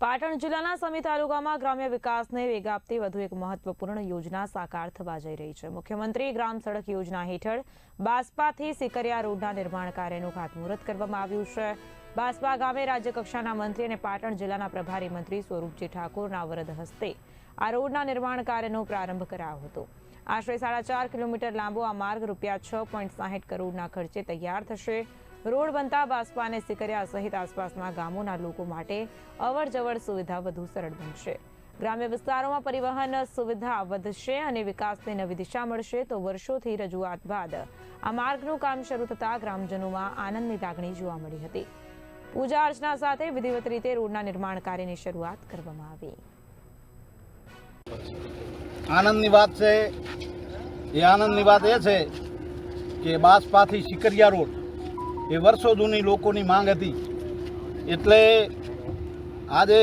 પાટણ જિલ્લાના સમી તાલુકામાં ગ્રામ્ય વિકાસને વેગ આપતી વધુ એક મહત્વપૂર્ણ યોજના સાકાર થવા જઈ રહી છે। મુખ્યમંત્રી ગ્રામ સડક યોજના હેઠળ બાસ્પાથી સિકરિયા રોડના નિર્માણ કાર્યનું ખાતમુહૂર્ત કરવામાં આવ્યું છે। બાસ્પા ગામે રાજ્યકક્ષાના મંત્રી અને પાટણ જિલ્લાના પ્રભારી મંત્રી સ્વરૂપજી ઠાકોરના વરદ હસ્તે આ રોડના નિર્માણ કાર્યનો પ્રારંભ કરાયો હતો। આશરે 4.5 કિલોમીટર લાંબો આ માર્ગ ₹6.60 કરોડના ખર્ચે તૈયાર થશે। રોડ બનતા બાસ્પા અને સિકરિયા સહિત આસપાસના ગામોના લોકો માટે અવરજવર સુવિધા વધુ સરળ બનશે। ગ્રામ્ય વિસ્તારોમાં પરિવહન સુવિધા વધશે અને વિકાસને નવી દિશા મળશે। તો વર્ષોથી રજૂઆત બાદ આ માર્ગનું કામ શરૂ થતા ગ્રામજનોમાં આનંદની લાગણી જોવા મળી હતી। પૂજા અર્ચના સાથે વિધિવત રીતે રોડના નિર્માણ કાર્યની શરૂઆત કરવામાં આવી। આનંદની વાત છે એ આનંદની વાત એ છે કે બાસ્પાથી સિકરિયા રોડ એ વર્ષો જૂની લોકોની માંગ હતી, એટલે આજે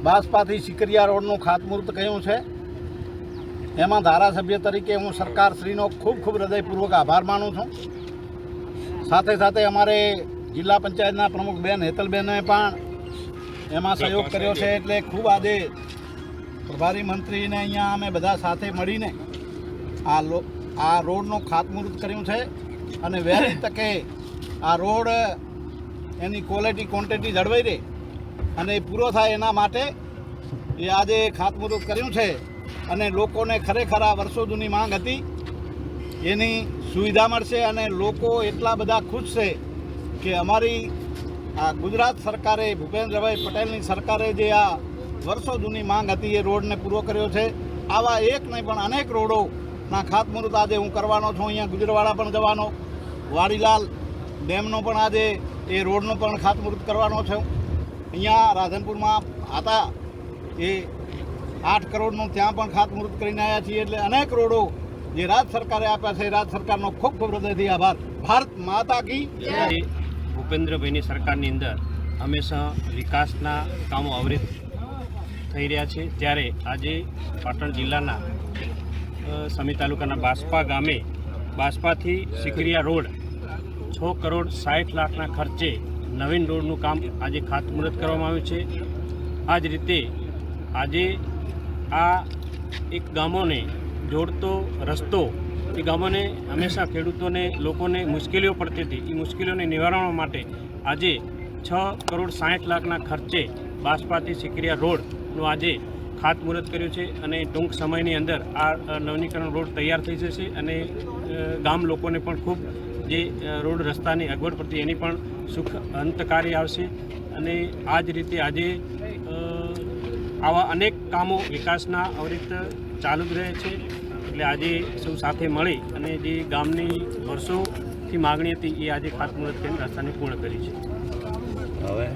બાસ્પાથી સિકરિયા રોડનું ખાતમુહૂર્ત કર્યું છે। એમાં ધારાસભ્ય તરીકે હું સરકારશ્રીનો ખૂબ હૃદયપૂર્વક આભાર માનું છું। સાથે સાથે અમારે જિલ્લા પંચાયતના પ્રમુખ બેન હેતલબેને પણ એમાં સહયોગ કર્યો છે, એટલે ખૂબ આજે પ્રભારી મંત્રીને અહીંયા અમે બધા સાથે મળીને આ રોડનું ખાતમુહૂર્ત કર્યું છે અને વહેલી તકે આ રોડ એની ક્વોલિટી ક્વોન્ટિટી જળવાઈ રહે અને પૂરો થાય એના માટે એ આજે ખાતમુહૂર્ત કર્યું છે। અને લોકોને ખરેખર આ વર્ષો જૂની માંગ હતી એની સુવિધા મળશે અને લોકો એટલા બધા ખુશ છે કે અમારી આ ગુજરાત સરકારે ભૂપેન્દ્રભાઈ પટેલની સરકારે જે આ વર્ષો જૂની માંગ હતી એ રોડને પૂરો કર્યો છે। આવા એક નહીં પણ અનેક રોડોના ખાતમુહૂર્ત આજે હું કરવાનો છું। અહીંયા ગુજરવાડા પણ જવાનો, વાડીલાલ ડેમનો પણ આજે એ રોડનું પણ ખાતમુહૂર્ત કરવાનો છું। અહીંયા રાધનપુરમાં હતા એ 8 કરોડનું ત્યાં પણ ખાતમુહૂર્ત કરીને આવ્યા છીએ। એટલે અનેક રોડો જે રાજ્ય સરકારે આપ્યા છે, રાજ્ય સરકારનો ખૂબ હૃદયથી આભાર। ભારત માતા કી જય। ભૂપેન્દ્રભાઈની સરકારની અંદર હંમેશા વિકાસના કામો અવિરત થઈ રહ્યા છે, ત્યારે આજે પાટણ જિલ્લાના સમી તાલુકાના બાસ્પા ગામે બાસ્પાથી સિકરિયા રોડ 6.60 કરોડના ખર્ચે નવીન રોડનું કામ આજે ખાતમુહૂર્ત કરવામાં આવ્યું છે। આ જ રીતે આજે આ એક ગામોને જોડતો રસ્તો એ ગામોને હંમેશા ખેડૂતોને લોકોને મુશ્કેલીઓ પડતી હતી, એ મુશ્કેલીઓને નિવારવા માટે આજે 6.60 કરોડના ખર્ચે બાસ્પાથી સિકરિયા રોડનું આજે ખાતમુહૂર્ત કર્યું છે અને ટૂંક સમયની અંદર આ નવીનીકરણ રોડ તૈયાર થઈ જશે અને ગામ લોકોને પણ ખૂબ જે રોડ રસ્તાની અગવડ પડતી એની પણ સુખ અંતકારી આવશે। અને આ જ રીતે આજે આવા અનેક કામો વિકાસના અવિરત ચાલુ જ રહે છે। એટલે આજે સૌ સાથે મળી અને જે ગામની વર્ષોથી માગણી હતી એ આજે ખાતમુહૂર્ત કરીને રસ્તાને પૂર્ણ કરી છે। હવે